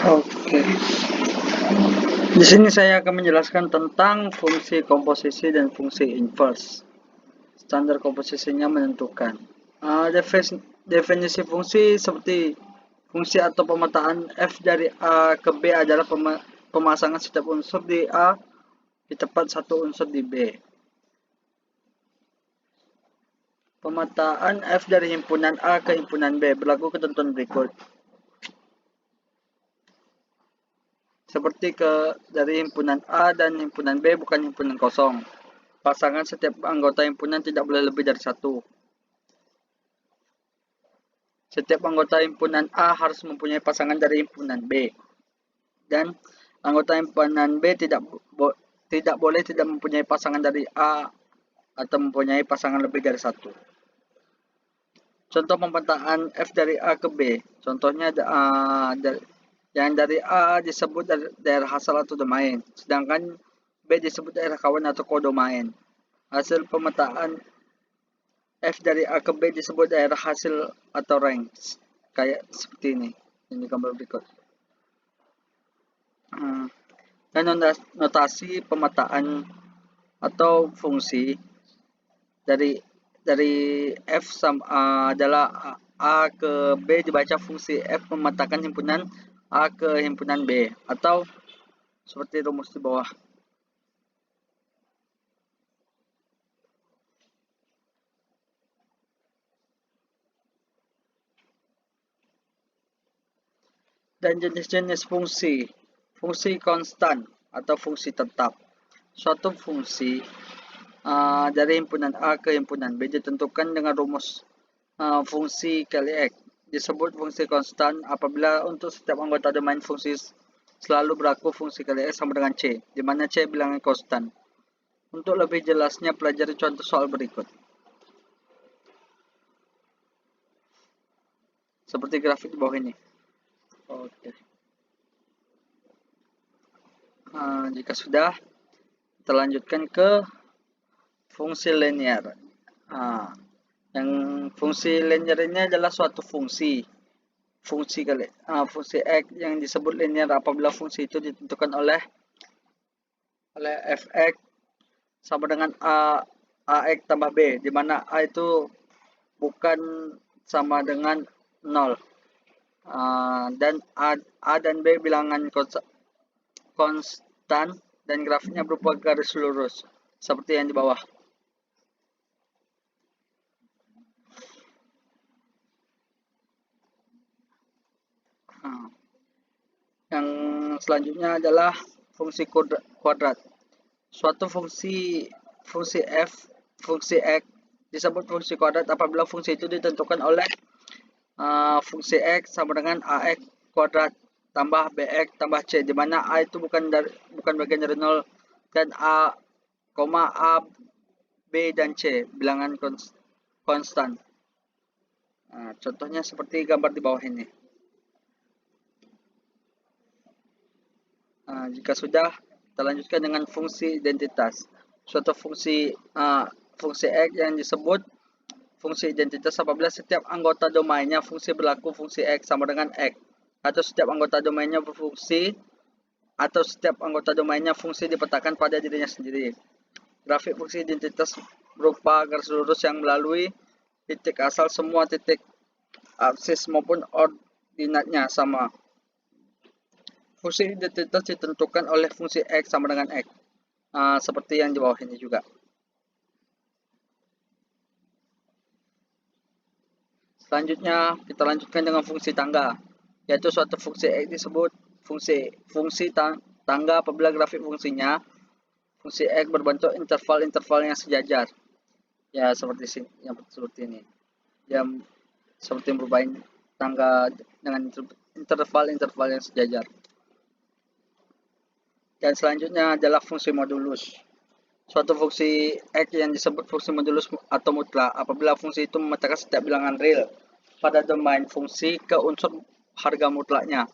Oke. Di sini saya akan menjelaskan tentang fungsi komposisi dan fungsi inverse. Standar komposisinya menentukan. Definisi fungsi seperti fungsi atau pemetaan f dari A ke B adalah pemasangan setiap unsur di A di tempat satu unsur di B. Pemetaan f dari himpunan A ke himpunan B berlaku ketentuan berikut. Seperti dari himpunan A dan himpunan B bukan himpunan kosong. Pasangan setiap anggota himpunan tidak boleh lebih dari satu. Setiap anggota himpunan A harus mempunyai pasangan dari himpunan B. Dan anggota himpunan B tidak boleh tidak mempunyai pasangan dari A atau mempunyai pasangan lebih dari satu. Contoh pemetaan F dari A ke B. Contohnya yang dari A disebut daerah asal atau domain, sedangkan B disebut daerah kawan atau kodomain. Hasil pemetaan F dari A ke B disebut daerah hasil atau range. Kayak seperti ini. Ini gambar berikut. Dan notasi pemetaan atau fungsi dari F adalah A ke B dibaca fungsi F memetakan himpunan A ke himpunan B, atau seperti rumus di bawah. Dan jenis-jenis fungsi. Fungsi konstan atau fungsi tetap. Suatu fungsi dari himpunan A ke himpunan B ditentukan dengan rumus fungsi kali X. Disebut fungsi konstan apabila untuk setiap anggota domain fungsi selalu berlaku fungsi kali X sama dengan C, di mana C bilangan konstan. Untuk lebih jelasnya, pelajari contoh soal berikut. Seperti grafik di bawah ini. Oke. Jika sudah, kita lanjutkan ke fungsi linear. Yang fungsi linear ini adalah suatu fungsi X yang disebut linear apabila fungsi itu ditentukan oleh Fx sama dengan Ax tambah B, di mana A itu bukan sama dengan 0. Dan A dan B bilangan konstan dan grafiknya berupa garis lurus seperti yang di bawah. Yang selanjutnya adalah fungsi kuadrat. Suatu fungsi X disebut fungsi kuadrat apabila fungsi itu ditentukan oleh fungsi X sama dengan AX kuadrat tambah BX tambah C, di mana A itu bukan bagian dari 0 dan A, B dan C bilangan konstan. Contohnya seperti gambar di bawah ini. Jika sudah, kita lanjutkan dengan fungsi identitas. Suatu fungsi X yang disebut fungsi identitas apabila setiap anggota domainnya fungsi berlaku fungsi X sama dengan X, atau setiap anggota domainnya dipetakan pada dirinya sendiri. Grafik fungsi identitas berupa garis lurus yang melalui titik asal semua titik absis maupun ordinatnya sama. Fungsi identitas ditentukan oleh fungsi X sama dengan X, seperti yang di bawah ini juga. Selanjutnya, kita lanjutkan dengan fungsi tangga, yaitu suatu fungsi X disebut fungsi tangga apabila grafik fungsinya, fungsi X berbentuk interval-interval yang sejajar. Ya, seperti ini. Yang seperti bermain tangga dengan interval-interval yang sejajar. Dan selanjutnya adalah fungsi modulus. Suatu fungsi X yang disebut fungsi modulus atau mutlak apabila fungsi itu memetakan setiap bilangan real pada domain fungsi ke unsur harga mutlaknya.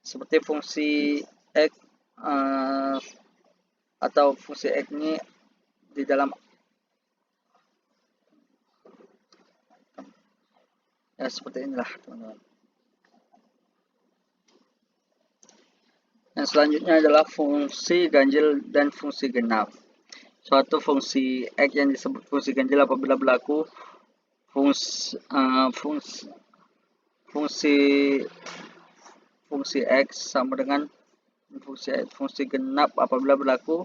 Seperti fungsi X atau fungsi X ini di dalam seperti inilah, teman-teman. Yang selanjutnya adalah fungsi ganjil dan fungsi genap. Suatu fungsi X yang disebut fungsi ganjil apabila berlaku fungsi fungsi fungsi X sama dengan fungsi genap apabila berlaku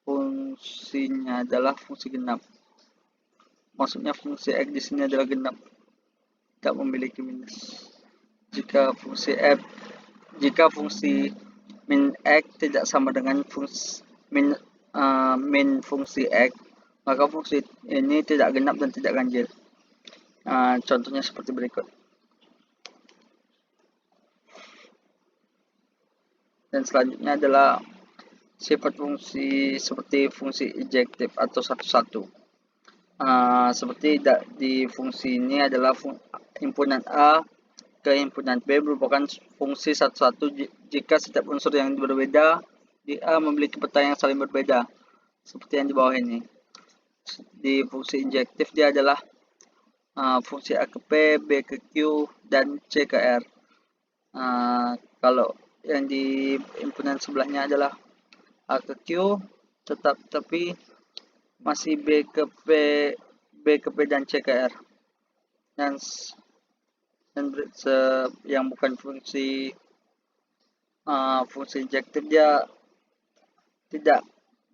fungsinya adalah fungsi genap. Maksudnya fungsi X di sini adalah genap, tidak memiliki minus. Jika fungsi min X tidak sama dengan min fungsi X, maka fungsi ini tidak genap dan tidak ganjil. Contohnya seperti berikut. Dan selanjutnya adalah sifat fungsi seperti fungsi injektif atau satu-satu. Seperti di fungsi ini adalah himpunan A ke himpunan B merupakan fungsi satu-satu jika setiap unsur yang berbeda di A memiliki peta yang saling berbeda, seperti yang di bawah ini. Di fungsi injektif dia adalah fungsi A ke P, B ke Q, dan C ke R. Kalau yang di himpunan sebelahnya adalah A ke Q, tapi masih B ke P dan C ke R. Dan yang bukan fungsi injektif dia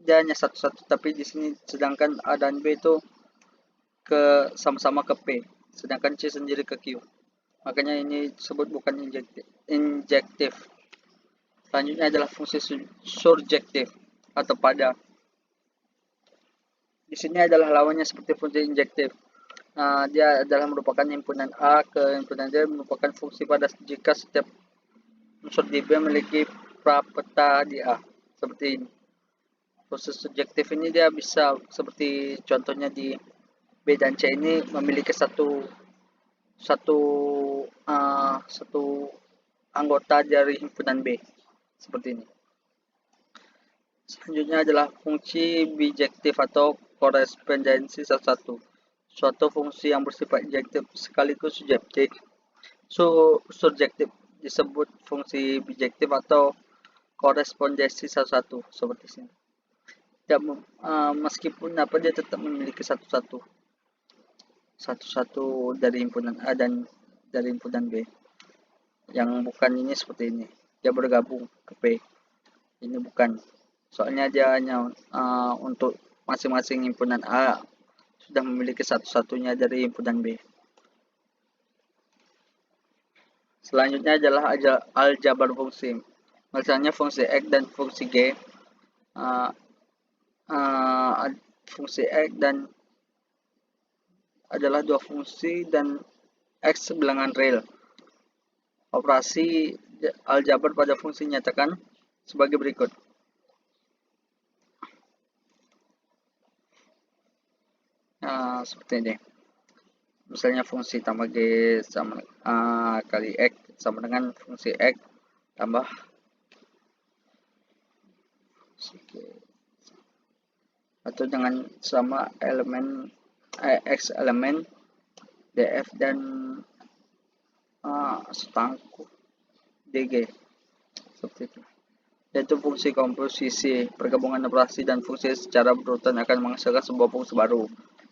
hanya satu-satu, tapi di sini sedangkan A dan B itu sama-sama ke P, sedangkan C sendiri ke Q. Makanya ini disebut bukan injektif. Selanjutnya adalah fungsi surjektif atau pada. Di sini adalah lawannya seperti fungsi injektif. Dia adalah merupakan himpunan A ke himpunan D merupakan fungsi pada jika setiap unsur di B memiliki prapeta di A. Seperti ini. Fungsi subjektif ini dia bisa seperti contohnya di B dan C ini memiliki satu anggota dari himpunan B. Seperti ini. Selanjutnya adalah fungsi bijektif atau korespondensi satu-satu. Suatu fungsi yang bersifat injektif sekaligus subjektif disebut fungsi bijektif atau korespondensi satu-satu, seperti sini. Meskipun dia tetap memiliki satu-satu dari himpunan A dan dari himpunan B. Yang bukan ini seperti ini, dia bergabung ke P. Ini bukan, soalnya dia hanya untuk masing-masing himpunan A sudah memiliki satu-satunya dari himpunan B. Selanjutnya adalah aljabar fungsi. Misalnya fungsi X dan fungsi G. Fungsi X dan adalah dua fungsi dan X bilangan real. Operasi aljabar pada fungsi nyatakan sebagai berikut. Seperti ini. Misalnya fungsi tambah G sama kali X sama dengan fungsi X tambah G. Atau dengan sama elemen X elemen DF dan setangku DG. Seperti itu. Yaitu fungsi komposisi. Pergabungan operasi dan fungsi secara berurutan akan menghasilkan sebuah fungsi baru.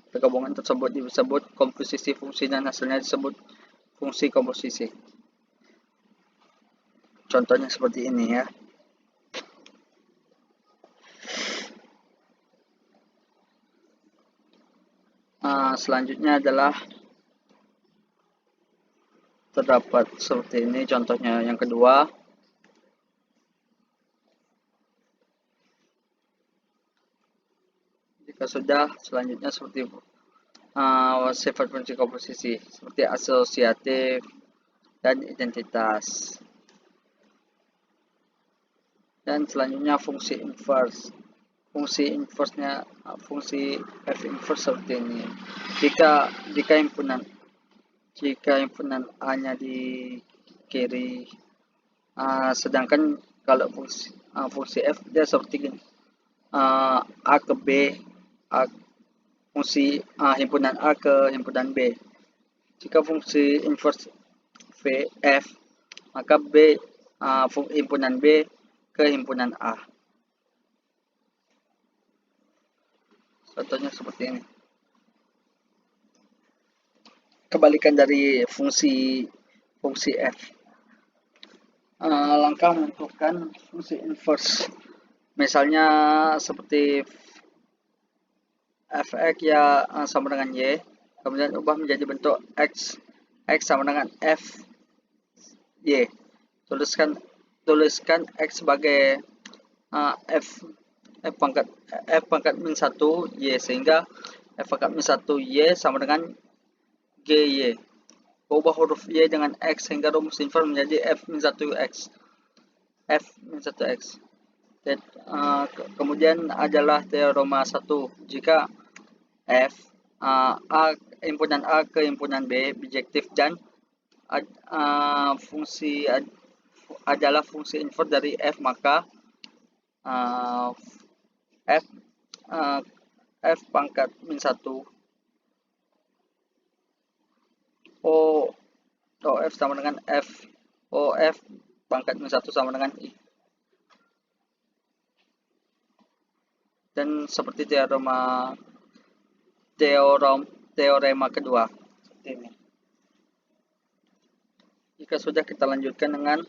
Pergabungan tersebut disebut komposisi fungsi dan hasilnya disebut fungsi komposisi. Contohnya seperti ini ya. Selanjutnya adalah terdapat seperti ini contohnya yang kedua. Jika sudah, selanjutnya seperti sifat fungsi komposisi seperti asosiatif dan identitas. Dan selanjutnya fungsi inverse. Fungsi inverse-nya fungsi F inverse seperti ini. Jika himpunan A-nya di kiri, sedangkan kalau fungsi F dia seperti gini. A ke B, fungsi himpunan A ke himpunan B. Jika fungsi inverse F, maka himpunan B ke ke himpunan A. Contohnya seperti ini. Kebalikan dari fungsi f. Langkah menentukan fungsi inverse. Misalnya seperti fx ya sama dengan y, kemudian ubah menjadi bentuk x sama dengan f y. Tuliskan x sebagai f pangkat min 1 y, sehingga f pangkat min 1 y sama dengan gy. Ubah huruf y dengan x sehingga rumus inverse menjadi f min 1 x. Dan, kemudian adalah teorema 1 jika f himpunan A ke himpunan B bijektif dan fungsi adalah fungsi inverse dari f, maka f pangkat min 1 f sama dengan f pangkat min 1 sama dengan i. Dan seperti teorema kedua. Jika sudah, kita lanjutkan dengan